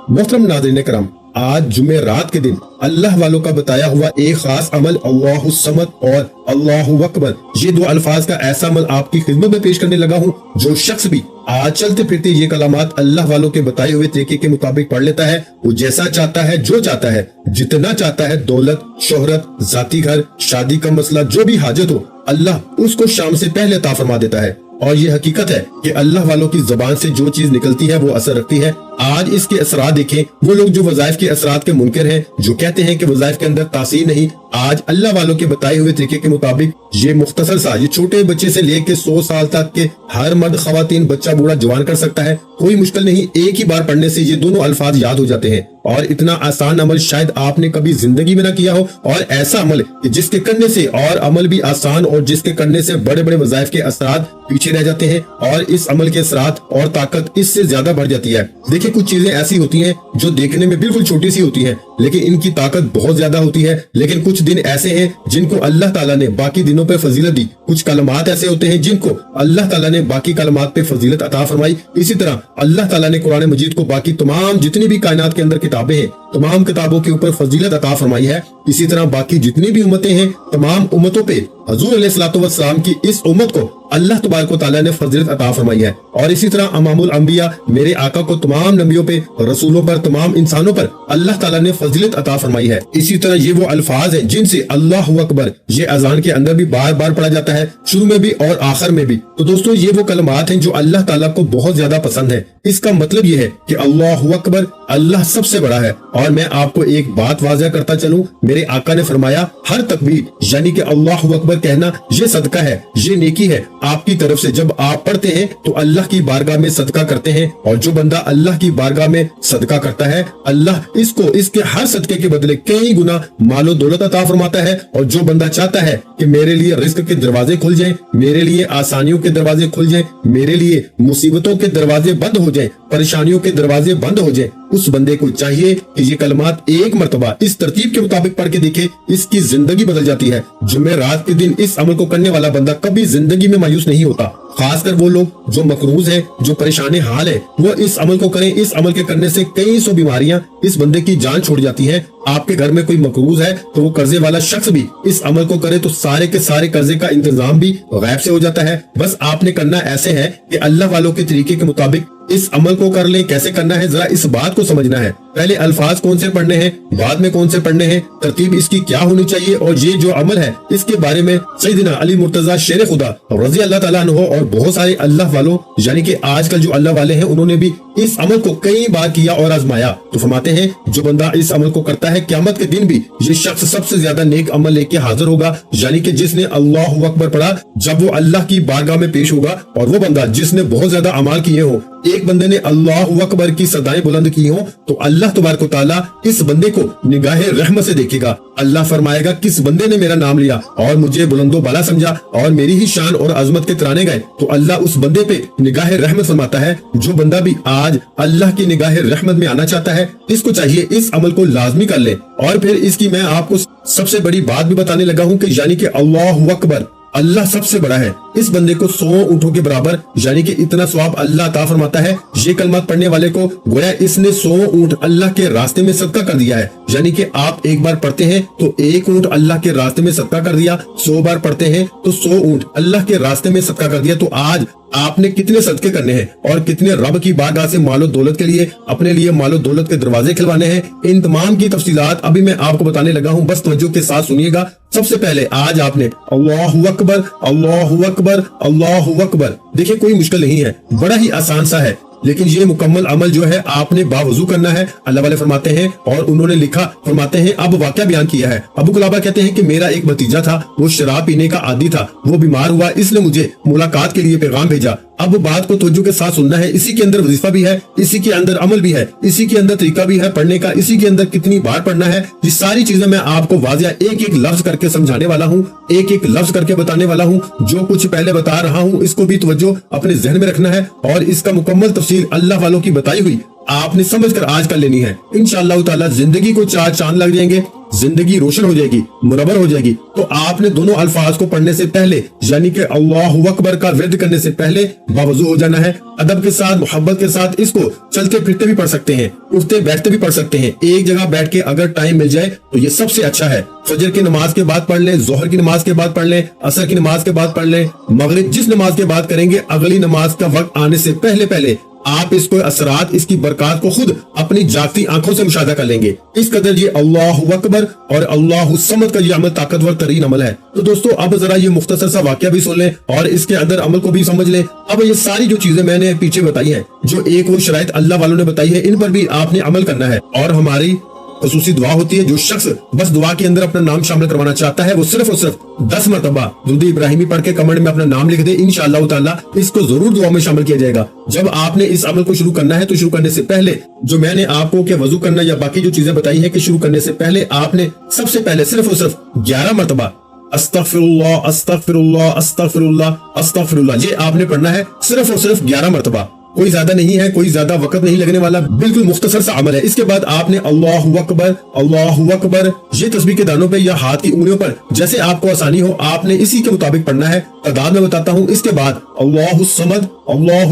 मोहतरम नाज़रीन करम, आज जुमे रात के दिन अल्लाह वालों का बताया हुआ एक खास अमल अल्लाहु समद और अल्लाहु अकबर, ये दो अल्फाज का ऐसा अमल आपकी खिदमत में पेश करने लगा हूँ। जो शख्स भी आज चलते फिरते ये कलामात अल्लाह वालों के बताए हुए तरीके के मुताबिक पढ़ लेता है, वो जैसा चाहता है, जो चाहता है, जितना चाहता है, दौलत, शोहरत, जाती घर, शादी का मसला, जो भी हाजत हो, अल्लाह उसको शाम से पहले अता फरमा देता है। और ये हकीकत है कि अल्लाह वालों की जबान से जो चीज निकलती है वो असर रखती है। आज इसके असरात देखें। वो लोग जो वज़ाइफ के असरात के मुनकर हैं, जो कहते हैं कि वज़ाइफ के अंदर तासीर नहीं, आज अल्लाह वालों के बताए हुए तरीके के मुताबिक ये मुख्तसर सा, ये छोटे बच्चे से लेके 100 साल तक के हर मर्द, खवातीन, बच्चा, बूढ़ा, जवान कर सकता है। कोई मुश्किल नहीं, एक ही बार पढ़ने से ये दोनों अल्फाज याद हो जाते हैं। और इतना आसान अमल शायद आपने कभी जिंदगी में ना किया हो, और ऐसा अमल कि जिसके करने से और अमल भी आसान और जिसके करने से बड़े बड़े वज़ाइफ के असरात पीछे रह जाते हैं, और इस अमल के असरात और ताकत इससे ज्यादा बढ़ जाती है। देखिए, कुछ चीजें ऐसी होती हैं जो देखने में बिल्कुल छोटी सी होती हैं, लेकिन इनकी ताकत बहुत ज्यादा होती है। लेकिन कुछ दिन ऐसे हैं जिनको अल्लाह ताला ने बाकी दिनों पे फजीलत दी। कुछ कलमात ऐसे होते हैं जिनको अल्लाह ताला ने बाकी कलमात पे फजीलत अता फरमाई। इसी तरह अल्लाह ताला ने कुरान मजीद को बाकी तमाम जितनी भी कायनात के अंदर किताबें हैं, तमाम किताबों के ऊपर फजीलत अता फरमाई है। इसी तरह बाकी जितनी भी उम्मतें हैं, तमाम उम्मतों पे हजूर अलैहिस्सलातु वस्सलाम की इस उम्मत को अल्लाह तबारक व तआला ने फजीलत अता फरमाई है। और इसी तरह अमामुल अंबिया, मेरे आका को तमाम नबियों पे, रसूलों पर, तमाम इंसानों पर अल्लाह ताला ने फजीलत अता फरमाई है। इसी तरह ये वो अल्फाज हैं जिनसे अल्लाहु अकबर ये अजान के अंदर भी बार बार पढ़ा जाता है, शुरू में भी और आखिर में भी। तो दोस्तों, ये वो कलमात हैं जो अल्लाह ताला को बहुत ज्यादा पसंद है। इसका मतलब ये है कि अल्लाहु अकबर, अल्लाह सबसे बड़ा है। और मैं आपको एक बात वाज़ह करता चलूं, मेरे आका ने फरमाया, हर तकबीर यानी कि अल्लाहु अकबर कहना ये सदका है, ये नेकी है आपकी तरफ से। जब आप पढ़ते हैं तो अल्लाह की बारगाह में सदका करते हैं, और जो बंदा अल्लाह की बारगाह में सदका करता है, अल्लाह इसको इसके हर सदके के बदले कई गुना मालो दौलत अता फरमाता है। और जो बंदा चाहता है कि मेरे लिए रिस्क के दरवाजे खुल जाएं, मेरे लिए आसानियों के दरवाजे खुल जाएं, मेरे लिए मुसीबतों के दरवाजे बंद हो जाएं, परेशानियों के दरवाजे बंद हो जाएं, उस बंदे को चाहिए कि ये कलमात एक मर्तबा इस तरतीब के मुताबिक पढ़ के देखे, इसकी जिंदगी बदल जाती है। जुमे रात के दिन इस अमल को करने वाला बंदा कभी जिंदगी में मायूस नहीं होता। खासकर वो लोग जो मकरूज है, जो परेशान हाल है, वो इस अमल को करें। इस अमल के करने से कई सौ बीमारियां इस बंदे की जान छोड़ जाती है। आपके घर में कोई मकरूज है तो वो कर्जे वाला शख्स भी इस अमल को करे तो सारे के सारे कर्जे का इंतजाम भी गैब से हो जाता है। बस आपने करना ऐसे है कि अल्लाह वालों के तरीके के मुताबिक इस अमल को कर लें। कैसे करना है, जरा इस बात को समझना है। पहले अल्फाज कौन से पढ़ने हैं, बाद में कौन से पढ़ने हैं, तरतीब इसकी क्या होनी चाहिए, और ये जो अमल है इसके बारे में सैयदना अली मुर्तजा शेर खुदा रज़ी अल्लाह ताला अन्हु और बहुत सारे अल्लाह वालों यानी कि आजकल जो अल्लाह वाले हैं, उन्होंने भी इस अमल को कई बार किया और आजमाया। तो फरमाते हैं, जो बंदा इस अमल को करता है, क़यामत के दिन भी ये शख्स सबसे ज्यादा नेक अमल लेके हाजिर होगा। यानी कि जिसने अल्लाहु अकबर पढ़ा, जब वो अल्लाह की बारगाह में पेश होगा, और वो बंदा जिसने बहुत ज्यादा अमाल किए हो, एक बंदे ने अल्लाहु अकबर की सदाएं बुलंद की हो, तो अल्लाह तबारक व तआला इस बंदे को निगाहे रहमत से देखेगा। अल्लाह फरमाएगा, किस बंदे ने मेरा नाम लिया और मुझे बुलंदो बाला समझा और मेरी ही शान और अजमत के तराने गाए, तो अल्लाह उस बंदे पे निगाहे रहमत फरमाता है। जो बंदा भी आज अल्लाह की निगाहे रहमत में आना चाहता है, इसको चाहिए इस अमल को लाजमी कर ले। और फिर इसकी मैं आपको सबसे बड़ी बात भी बताने लगा हूँ कि यानी कि अल्लाहु अकबर, अल्लाह सबसे बड़ा है। इस बंदे को 100 ऊँटों के बराबर यानी कि इतना सवाब अल्लाह अता फरमाता है। ये कलमात पढ़ने वाले को गोया इसने 100 ऊँट अल्लाह के रास्ते में सदका कर दिया है। यानी कि आप एक बार पढ़ते हैं तो 1 ऊँट अल्लाह के रास्ते में सदका कर दिया, 100 बार पढ़ते हैं तो 100 ऊँट अल्लाह के रास्ते में सदका कर दिया। तो आज आपने कितने सदके करने हैं और कितने रब की बारगाह से मालो दौलत के लिए, अपने लिए मालो दौलत के दरवाजे खिलवाने हैं, इन तमाम की तफसीलात अभी मैं आपको बताने लगा हूँ। बस तवज्जो के साथ सुनिएगा। सबसे पहले आज आपने अल्लाहु अकबर, अल्लाहु अकबर, अल्लाहु अकबर। देखिए, कोई मुश्किल नहीं है, बड़ा ही आसान सा है, लेकिन ये मुकम्मल अमल जो है आपने बावजू करना है। अल्लाह वाले फरमाते हैं, और उन्होंने लिखा, फरमाते हैं, अब वाकया बयान किया है। अबू कुलाबा कहते हैं कि मेरा एक भतीजा था, वो शराब पीने का आदी था, वो बीमार हुआ, इसने मुझे मुलाकात के लिए पैगाम भेजा। अब बात को तवज्जो के साथ सुनना है। इसी के अंदर वजीफा भी है, इसी के अंदर अमल भी है, इसी के अंदर तरीका भी है पढ़ने का, इसी के अंदर कितनी बार पढ़ना है, ये सारी चीजें मैं आपको वाज़िया एक एक लफ्ज करके समझाने वाला हूँ, एक एक लफ्ज करके बताने वाला हूँ। जो कुछ पहले बता रहा हूँ इसको भी तवज्जो अपने जहन में रखना है, और इसका मुकम्मल तफसील अल्लाह वालों की बताई हुई आपने समझ कर आज कर लेनी है। इंशाअल्लाह ताला जिंदगी को 4 चांद लग जाएंगे। जिंदगी रोशन हो जाएगी, मुनव्वर हो जाएगी। तो आपने दोनों अल्फाज को पढ़ने से पहले यानी कि अल्लाहु अकबर का विर्द करने से पहले बावजू हो जाना है। अदब के साथ, मोहब्बत के साथ इसको चलते फिरते भी पढ़ सकते हैं, उठते बैठते भी पढ़ सकते हैं। एक जगह बैठ के अगर टाइम मिल जाए तो ये सबसे अच्छा है। फजर की नमाज के बाद पढ़ लें, जोहर की नमाज के बाद पढ़ लें, असर की नमाज के बाद पढ़ लें, मगरिब जिस नमाज के बाद करेंगे अगली नमाज का वक्त आने से पहले आप इसको असरात, इसकी बरकत को खुद अपनी जागती आंखों से मुशाहिदा कर लेंगे। इस कदर ये अल्लाहु अकबर और अल्लाहु समद का ये अमल ताकतवर तरीन अमल है। तो दोस्तों अब जरा ये मुख्तसर सा वाक्या भी सुन लें और इसके अंदर अमल को भी समझ लें। अब ये सारी जो चीजें मैंने पीछे बताई हैं, जो एक वो शराइत अल्लाह वालों ने बताई है, इन पर भी आपने अमल करना है। और हमारी खुसूसी दुआ होती है, जो शख्स बस दुआ के अंदर अपना नाम शामिल करवाना चाहता है वो सिर्फ और सिर्फ 10 मरतबा दुरूद इब्राहिमी पढ़ के कमेंट में अपना नाम लिख दे, इंशाअल्लाह ताला इसको जरूर दुआ में शामिल किया जाएगा। जब आपने इस अमल को शुरू करना है तो शुरू करने से पहले जो मैंने आपको के वजू करना या बाकी जो चीजें बताई है कि शुरू करने से पहले आपने सबसे पहले सिर्फ और सिर्फ 11 मरतबा अस्तगफिरुल्लाह अस्तगफिरुल्लाह अस्तगफिरुल्लाह अस्तगफिरुल्लाह ये आपने पढ़ना है सिर्फ और सिर्फ 11 मरतबा। कोई ज्यादा नहीं है, कोई ज्यादा वक्त नहीं लगने वाला, बिल्कुल मुख्तसर सा अमल है। इसके बाद आपने अल्लाहु अकबर ये तस्बीह के दानों पे या हाथ की उंगलियों पर जैसे आपको आसानी हो आपने इसी के मुताबिक पढ़ना है। तादाद में बताता हूँ। इसके बाद अल्लाहु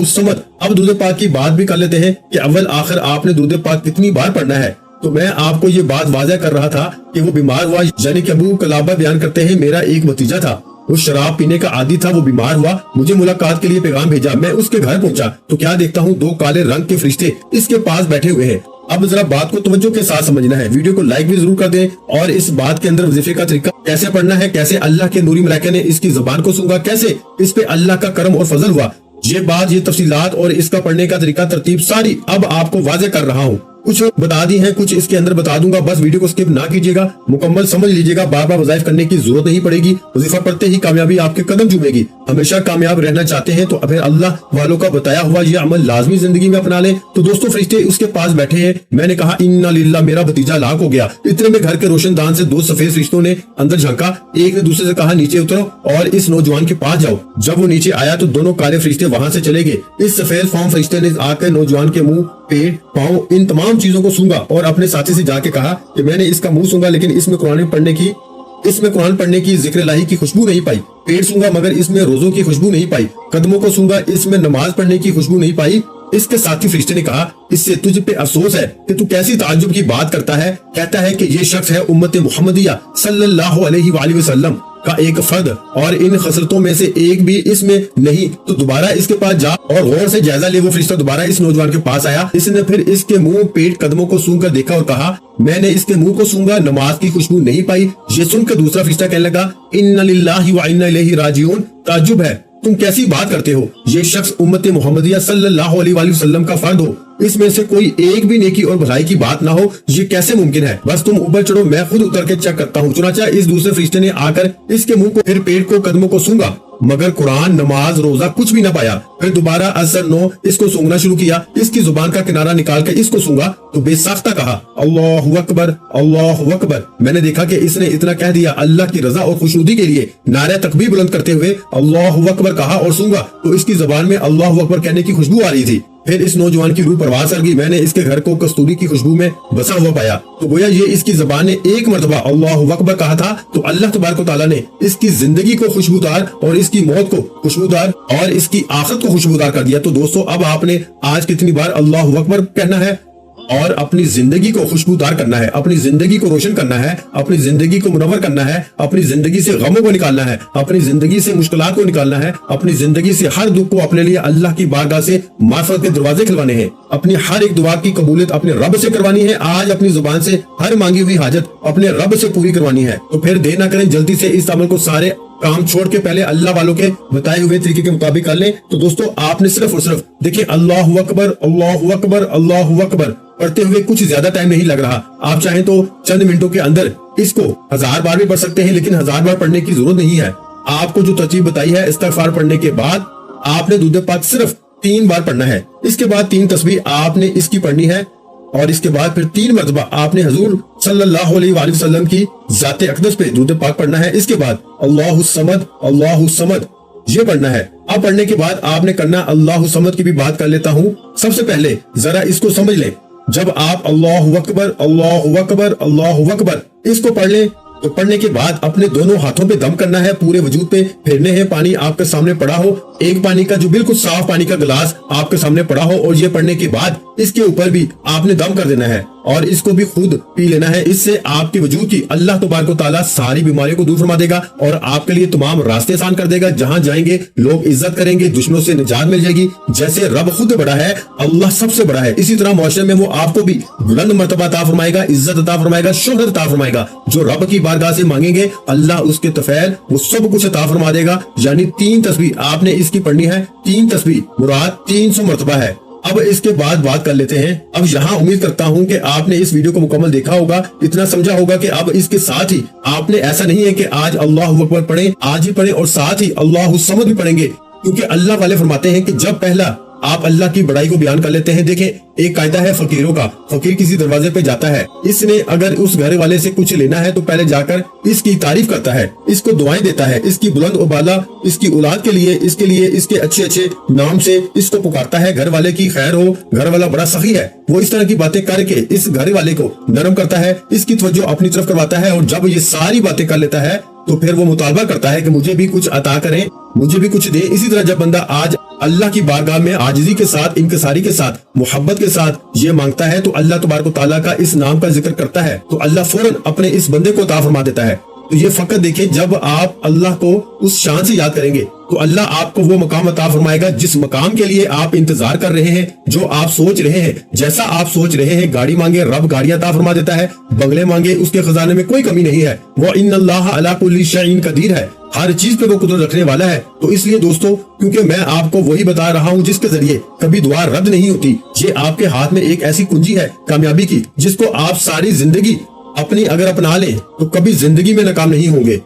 समद। अब दुरूद पाक की बात भी कर लेते हैं कि अव्वल आखिर आपने दुरूद पाक कितनी बार पढ़ना है। तो मैं आपको ये बात वाज़ह कर रहा था कि वो बीमार हुआ, यानी कि अबू कलाबा बयान करते हैं मेरा एक भतीजा था, वो शराब पीने का आदी था, वो बीमार हुआ, मुझे मुलाकात के लिए पैगाम भेजा, मैं उसके घर पहुंचा तो क्या देखता हूँ 2 काले रंग के फरिश्ते इसके पास बैठे हुए हैं। अब जरा बात को तवज्जो के साथ समझना है, वीडियो को लाइक भी जरूर कर दें और इस बात के अंदर वजीफे का तरीका कैसे पढ़ना है, कैसे अल्लाह के नूरी मलाइका ने इसकी जुबान को सूंघा, कैसे इस पे अल्लाह का करम और फजल हुआ, ये बात, ये तफसीलात और इसका पढ़ने का तरीका तरतीब सारी अब आपको वाज़ेह कर रहा हूँ। कुछ बता दी है, कुछ इसके अंदर बता दूंगा, बस वीडियो को स्किप ना कीजिएगा, मुकम्मल समझ लीजिएगा। बार बार वज़ाइफ करने की जरूरत नहीं पड़ेगी, वजीफा पढ़ते ही कामयाबी आपके कदम चूमेगी। हमेशा कामयाब रहना चाहते हैं तो फिर अल्लाह वालों का बताया हुआ ये अमल लाजमी जिंदगी में अपना ले। तो दोस्तों फरिश्ते उसके पास बैठे हैं, मैंने कहा इन्ना लिल्लाह, मेरा भतीजा लाख हो गया। इतने में घर के रोशनदान से 2 सफेद फरिश्तों ने अंदर झांका, एक ने दूसरे से कहा नीचे उतरो और इस नौजवान के पास जाओ। जब वो नीचे आया तो दोनों काले फरिश्ते वहां से चले गए। इस सफेद फार्म फरिश्ते ने आकर नौजवान के मुंह, पेट, पाँव, इन तमाम चीजों को सूंघा और अपने साथी से जाके कहा कि मैंने इसका मुंह सूंघा लेकिन इसमें कुरान पढ़ने की जिक्र इलाही की खुशबू नहीं पाई। पेट सूंघा मगर इसमें रोजों की खुशबू नहीं पाई। कदमों को सूंघा, इसमें नमाज पढ़ने की खुशबू नहीं पाई। इसके साथी फरिश्ते ने कहा इससे तुझ पे अफसोस है कि तू कैसी ताज्जुब की बात करता है। कहता है कि ये शख्स है उम्मत मुहम्मदिया सल्लल्लाहु अलैहि वसल्लम का एक फर्द और इन खसलतों में से एक भी इसमें नहीं, तो दोबारा इसके पास जा और गौर से जायजा ले। वो फरिश्ता दोबारा इस नौजवान के पास आया, इसने फिर इसके मुंह, पेट, कदमों को सूंघ कर देखा और कहा मैंने इसके मुंह को सूंघा, नमाज की खुशबू नहीं पाई। ये सुनकर दूसरा फरिश्ता कहने लगा इन्ना लिल्लाहि व इन्ना इलैहि राजिऊन, ताज्जुब है, तुम कैसी बात करते हो, ये शख्स उम्मत मुहम्मदिया सल्लल्लाहु अलैहि वसल्लम का फर्द हो, इसमें से कोई एक भी नेकी और भलाई की बात ना हो, ये कैसे मुमकिन है। बस तुम ऊपर चढ़ो, मैं खुद उतर के चेक करता हूँ। चुनाचा इस दूसरे फरिश्ते ने आकर इसके मुंह को, फिर पेट को, कदमों को सूंघा मगर कुरान, नमाज, रोजा कुछ भी ना पाया। फिर दोबारा असर 9 इसको सूंघना शुरू किया, इसकी जुबान का किनारा निकाल कर इसको सूंघा तो बेसाख्ता कहा अल्लाहु अकबर अल्लाहु अकबर। मैंने देखा कि इसने इतना कह दिया, अल्लाह की रजा और खुशनुदी के लिए नारे तकबीर बुलंद करते हुए अल्लाहु अकबर कहा और सूंघा तो इसकी जुबान में अल्लाहु अकबर कहने की खुशबू आ रही थी। फिर इस नौजवान की रूह परवास कर गई, मैंने इसके घर को कस्तूरी की खुशबू में बसा हुआ पाया। तो गोया ये इसकी ज़बान ने एक मर्तबा अल्लाहु अकबर कहा था तो अल्लाह तबारक व तआला ने इसकी जिंदगी को खुशबूदार और इसकी मौत को खुशबूदार और इसकी आखिरत को खुशबूदार कर दिया। तो दोस्तों अब आपने आज कितनी बार अल्लाहु अकबर कहना है और अपनी जिंदगी को खुशबूदार करना है, अपनी जिंदगी को रोशन करना है, अपनी जिंदगी को मुनव्वर करना है, अपनी जिंदगी से गमों को निकालना है, अपनी जिंदगी से मुश्किलात को निकालना है, अपनी जिंदगी से हर दुख को अपने लिए अल्लाह की बारगाह से मार्फत के दरवाजे खुलवाने हैं, अपनी हर एक दुआ की कबूलियत अपने रब से करवानी है। आज अपनी जुबान से हर मांगी हुई हाजत अपने रब से पूरी करवानी है। तो फिर देर ना करें, जल्दी से इस अमल को सारे काम छोड़ के पहले अल्लाह वालों के बताए हुए तरीके के मुताबिक कर लें। तो दोस्तों आपने सिर्फ और सिर्फ देखिए अल्लाहु अकबर अल्लाहु अकबर अल्लाहु अकबर पढ़ते हुए कुछ ज्यादा टाइम नहीं लग रहा। आप चाहें तो चंद मिनटों के अंदर इसको 1000 बार भी पढ़ सकते हैं, लेकिन 1000 बार पढ़ने की जरूरत नहीं है। आपको जो तरतीब बताई है, इस्तिग़फ़ार पढ़ने के बाद आपने दुरूद पाक सिर्फ 3 बार पढ़ना है। इसके बाद 3 तस्बीह आपने इसकी पढ़नी है और इसके बाद फिर 3 मरतबा आपने हजूर सल्लल्लाहु अलैहि वसल्लम की ज़ाते अक़दस पे दुरूद पाक पढ़ना है। इसके बाद अल्लाहु समद ये पढ़ना है। अब पढ़ने के बाद आपने करना, अल्लाहु समद की भी बात कर लेता हूँ। सबसे पहले जरा इसको समझ लें, जब आप अल्लाहु अकबर अल्लाहु अकबर अल्लाहु अकबर इसको पढ़ लें तो पढ़ने के बाद अपने दोनों हाथों पे दम करना है, पूरे वजूद पे फेरने हैं। पानी आपके सामने पड़ा हो, एक पानी का जो बिल्कुल साफ पानी का गिलास आपके सामने पड़ा हो, और ये पढ़ने के बाद इसके ऊपर भी आपने दम कर देना है और इसको भी खुद पी लेना है। इससे आपके वजूद की अल्लाह तबारक व तआला सारी बीमारियों को दूर फरमा देगा और आपके लिए तमाम रास्ते आसान कर देगा। जहाँ जाएंगे लोग इज्जत करेंगे, दुश्मनों से निजात मिल जाएगी। जैसे रब खुद बड़ा है, अल्लाह सबसे बड़ा है, इसी तरह मुआशरे में वो आपको भी बुलंद मर्तबा अता फरमाएगा, इज्जत अता फरमाएगा, शोहरत अता फरमाएगा। जो रब की बारगाह से मांगेंगे अल्लाह उसके तफैल वो सब कुछ अता फरमा देगा। यानी 3 तस्बीह आपने इसकी पढ़नी है, 3 तस्बीह मुराद 300 मर्तबा है। अब इसके बाद बात कर लेते हैं। अब यहाँ उम्मीद करता हूँ कि आपने इस वीडियो को मुकम्मल देखा होगा, इतना समझा होगा कि अब इसके साथ ही आपने ऐसा नहीं है कि आज अल्लाहु अकबर पढ़ें, आज ही पढ़ें और साथ ही अल्लाहु समद भी पढ़ेंगे, क्योंकि अल्लाह वाले फरमाते हैं कि जब पहला आप अल्लाह की बड़ाई को बयान कर लेते हैं। देखें, एक कायदा है फकीरों का, फकीर किसी दरवाजे पे जाता है, इसने अगर उस घर वाले से कुछ लेना है तो पहले जाकर इसकी तारीफ करता है, इसको दुआएं देता है, इसकी बुलंद उबाला, इसकी औलाद के लिए, इसके अच्छे अच्छे नाम से इसको पुकारता है। घर वाले की खैर हो, घर वाला बड़ा सखी है, वो इस तरह की बातें करके इस घर वाले को नरम करता है, इसकी तवज्जो अपनी तरफ करवाता है। और जब ये सारी बातें कर लेता है तो फिर वो मुतालबा करता है कि मुझे भी कुछ अता करें, मुझे भी कुछ दे। इसी तरह जब बंदा आज अल्लाह की बारगाह में आजिज़ी के साथ, इंकिसारी के साथ, मोहब्बत के साथ ये मांगता है तो अल्लाह तबारक व तआला का इस नाम का जिक्र करता है तो अल्लाह फौरन अपने इस बंदे को अता फरमा देता है। तो ये फकत देखिए, जब आप अल्लाह को उस शान से याद करेंगे तो अल्लाह आपको वो मकाम अता फरमाएगा जिस मकाम के लिए आप इंतजार कर रहे हैं, जो आप सोच रहे हैं। जैसा आप सोच रहे हैं, गाड़ी मांगे रब गाड़ी अता फरमा देता है, बंगले मांगे उसके खजाने में कोई कमी नहीं है। वो इन्नल्लाह अला कुल्ली शैइन कदीर है, हर चीज पे वो कुदरत रखने वाला है। तो इसलिए दोस्तों, क्योंकि मैं आपको वही बता रहा हूँ जिसके जरिए कभी दुआ रद्द नहीं होती, ये आपके हाथ में एक ऐसी कुंजी है कामयाबी की, जिसको आप सारी जिंदगी अपनी अगर अपना लें तो कभी जिंदगी में नाकाम नहीं होंगे।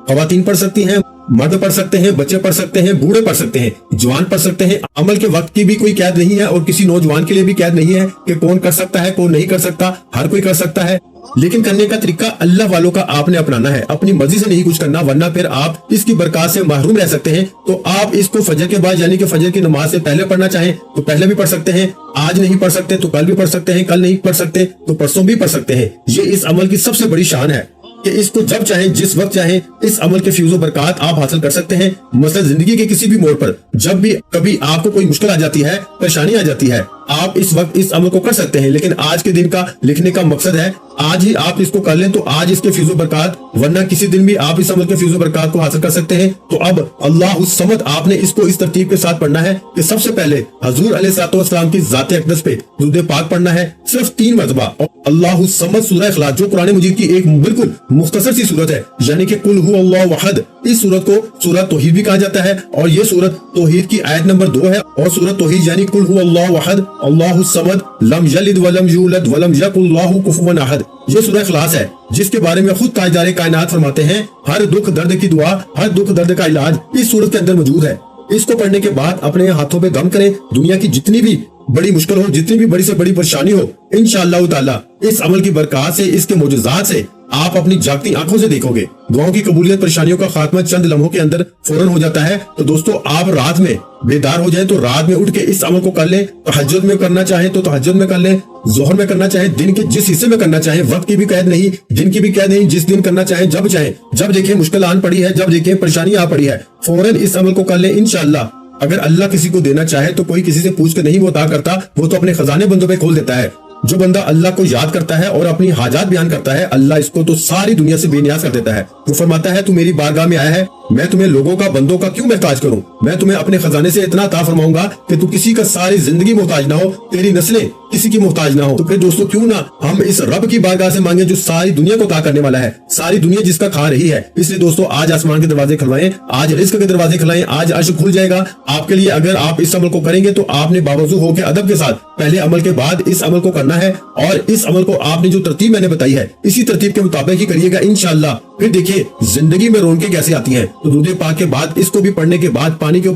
खवातीन पढ़ सकती हैं, मर्द पढ़ सकते हैं, बच्चे पढ़ सकते हैं, बूढ़े पढ़ सकते हैं, जवान पढ़ सकते हैं। अमल के वक्त की भी कोई कैद नहीं है और किसी नौजवान के लिए भी कैद नहीं है कि कौन कर सकता है कौन नहीं कर सकता, हर कोई कर सकता है। लेकिन करने का तरीका अल्लाह वालों का आपने अपनाना है, अपनी मर्जी से नहीं कुछ करना, वरना फिर आप इसकी बरकत से महरूम रह सकते हैं। तो आप इसको फजर के बाद यानी कि फजर की नमाज से पहले पढ़ना चाहें तो पहले भी पढ़ सकते हैं, आज नहीं पढ़ सकते तो कल भी पढ़ सकते हैं, कल नहीं पढ़ सकते तो परसों भी पढ़ सकते हैं। ये इस अमल की सबसे बड़ी शान है कि इसको जब चाहें, जिस वक्त चाहें, इस अमल के फ्यूज़ बरकत आप हासिल कर सकते हैं। मसलन जिंदगी के किसी भी मोड़ पर जब भी कभी आपको कोई मुश्किल आ जाती है, परेशानी आ जाती है, आप इस वक्त इस अमल को कर सकते हैं। लेकिन आज के दिन का लिखने का मकसद है आज ही आप इसको कर लें तो आज इसके फ्यूज़ बरकत, वरना किसी दिन भी आप इस अमल के फ्यूज़ बरकत को हासिल कर सकते हैं। तो अब अल्लाहु समद आपने इसको इस तरतीब के साथ पढ़ना है कि सबसे पहले हजूर अलैहिस्सलातु वस्सलाम की ज़ात अक़दस पे दुरूद पाक पढ़ना है सिर्फ 3 मरतबा। और अल्लाहु समद सूरह इखलास जो कुरान मजीद की एक बिल्कुल मुख्तसर सी सूरत है, यानी कि कुल हु अल्लाहु अहद, इस सूरत को सूरत तौहीद भी कहा जाता है और ये सूरत तौहीद की आयत नंबर 2 है। और सूरत तौहीद यानी कुल हु अल्लाहु अहद अल्लाहु समद लम यलिद वलम यूलद वलम यकुल लहु कुफुवन अहद, ये सूरह इखलास है जिसके बारे में खुद ताजदार कायनात फरमाते हैं हर दुख दर्द की दुआ, हर दुख दर्द का इलाज इस सूरत के अंदर मौजूद है। इसको पढ़ने के बाद अपने हाथों पे दम करें, दुनिया की जितनी भी बड़ी मुश्किल हो, जितनी भी बड़ी से बड़ी परेशानी हो, इंशाअल्लाह ताला इस अमल की बरकत से, इसके मौजूदात से आप अपनी जागती आंखों से देखोगे दुआओं की कबूलियत, परेशानियों का खात्मा चंद लम्हों के अंदर फौरन हो जाता है। तो दोस्तों, आप रात में बेदार हो जाए तो रात में उठ के इस अमल को कर लें। तहज्जुद में करना चाहे तो तहज्जुद में कर लें, जोहर में करना चाहे, दिन के जिस हिस्से में करना चाहे, वक्त की भी कैद नहीं, दिन की भी कैद नहीं, जिस दिन करना चाहे जब चाहे। जब देखें मुश्किल आन पड़ी है, जब देखें परेशानी आ पड़ी है, फौरन इस अमल को कर लें। इंशाअल्लाह अगर अल्लाह किसी को देना चाहे तो कोई किसी से पूछ कर नहीं वो अता करता, वो तो अपने खजाने बंदों पे खोल देता है। जो बंदा अल्लाह को याद करता है और अपनी हाजात बयान करता है, अल्लाह इसको तो सारी दुनिया से बेनियाज कर देता है। वो फरमाता है तू मेरी बारगाह में आया है, मैं तुम्हें लोगों का, बंदों का क्यों मोहताज करूं? मैं तुम्हें अपने खजाने से इतना अता फरमाऊंगा कि तू किसी का सारी जिंदगी मोहताज ना हो, तेरी नस्लें किसी की मोहताज ना हो। तो फिर दोस्तों, क्यों ना हम इस रब की बारगाह से मांगे जो सारी दुनिया को अता करने वाला है, सारी दुनिया जिसका खा रही है। इसलिए दोस्तों, आज आसमान के दरवाजे खुलवाएं, आज रिस्क के दरवाजे खुलाएं, आज अर्श खुल जाएगा आपके लिए। अगर आप इस अमल को करेंगे तो आपने बावजूद होकर अदब के साथ पहले अमल के बाद इस अमल को करना है और इस अमल को आपने जो तरतीब मैंने बताई है इसी तरतीब के मुताबिक ही करिएगा इंशाअल्लाह। फिर देखिए जिंदगी में रौनकें कैसे आती हैं। तो दुरूद पाक के बाद इसको भी पढ़ने के बाद पानी के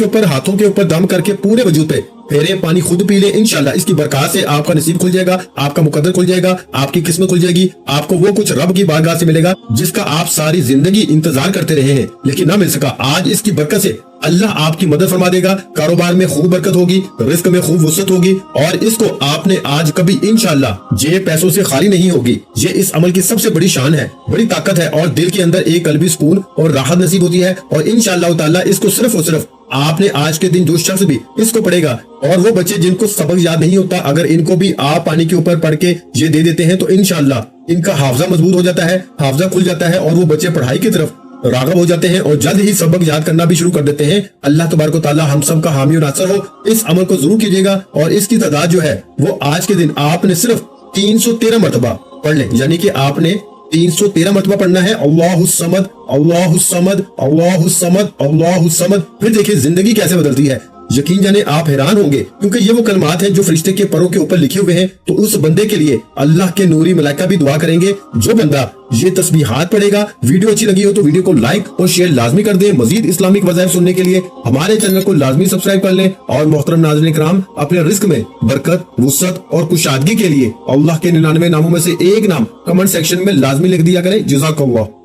ऊपर हाथों के ऊपर दम करके पूरे वजूद पे फेरे, पानी खुद पी ले। इंशाल्लाह इसकी बरकत से आपका नसीब खुल जाएगा, आपका मुकद्दर खुल जाएगा, आपकी किस्मत खुल जाएगी। आपको वो कुछ रब की बारगाह से मिलेगा जिसका आप सारी जिंदगी इंतजार करते रहे हैं लेकिन ना मिल सका। आज इसकी बरकत से اللہ آپ کی مدد فرما دے گا، کاروبار میں خوب برکت ہوگی، رزق میں خوب وسعت ہوگی، اور اس کو آپ نے آج کبھی انشاءاللہ جیب پیسوں سے خالی نہیں ہوگی۔ یہ اس عمل کی سب سے بڑی شان ہے، بڑی طاقت ہے، اور دل کے اندر ایک قلبی سکون اور راحت نصیب ہوتی ہے۔ اور انشاءاللہ تعالیٰ اس کو صرف اور صرف آپ نے آج کے دن جو شخص بھی اس کو پڑھے گا، اور وہ بچے جن کو سبق یاد نہیں ہوتا، اگر ان کو بھی آپ پانی کے اوپر پڑھ کے یہ دے دیتے ہیں تو انشاءاللہ ان کا حافظہ مضبوط ہو جاتا ہے، حافظہ کھل جاتا ہے، اور وہ بچے پڑھائی کی طرف راغب ہو جاتے ہیں اور جلد ہی سبق یاد کرنا بھی شروع کر دیتے ہیں۔ اللہ تبارک و تعالی ہم سب کا حامی و ناصر ہو۔ اس عمل کو ضرور کیجیے گا، اور اس کی تعداد جو ہے وہ آج کے دن آپ نے صرف 313 مرتبہ پڑھ لیں، یعنی کہ آپ نے 313 مرتبہ پڑھنا ہے، اللہ الصمد اللہ الصمد اللہ الصمد اللہ الصمد۔ پھر دیکھیں زندگی کیسے بدلتی ہے، یقین جانے آپ حیران ہوں گے، کیونکہ یہ وہ کلمات ہیں جو فرشتے کے پروں کے اوپر لکھے ہوئے ہیں۔ تو اس بندے کے لیے اللہ کے نوری ملائکہ بھی دعا کریں گے۔ جو بندہ یہ تسبیحات پڑھے گا، ویڈیو اچھی لگی ہو تو ویڈیو کو لائک اور شیئر لازمی کر دیں۔ مزید اسلامک وظائف سننے کے لیے ہمارے چینل کو لازمی سبسکرائب کر لیں، اور محترم ناظرین کرام، اپنے رزق میں برکت، وسعت اور کشادگی کے لیے اللہ کے 99 ناموں میں سے ایک نام کمنٹ سیکشن میں لازمی لکھ دیا کریں۔ جزاک اللہ۔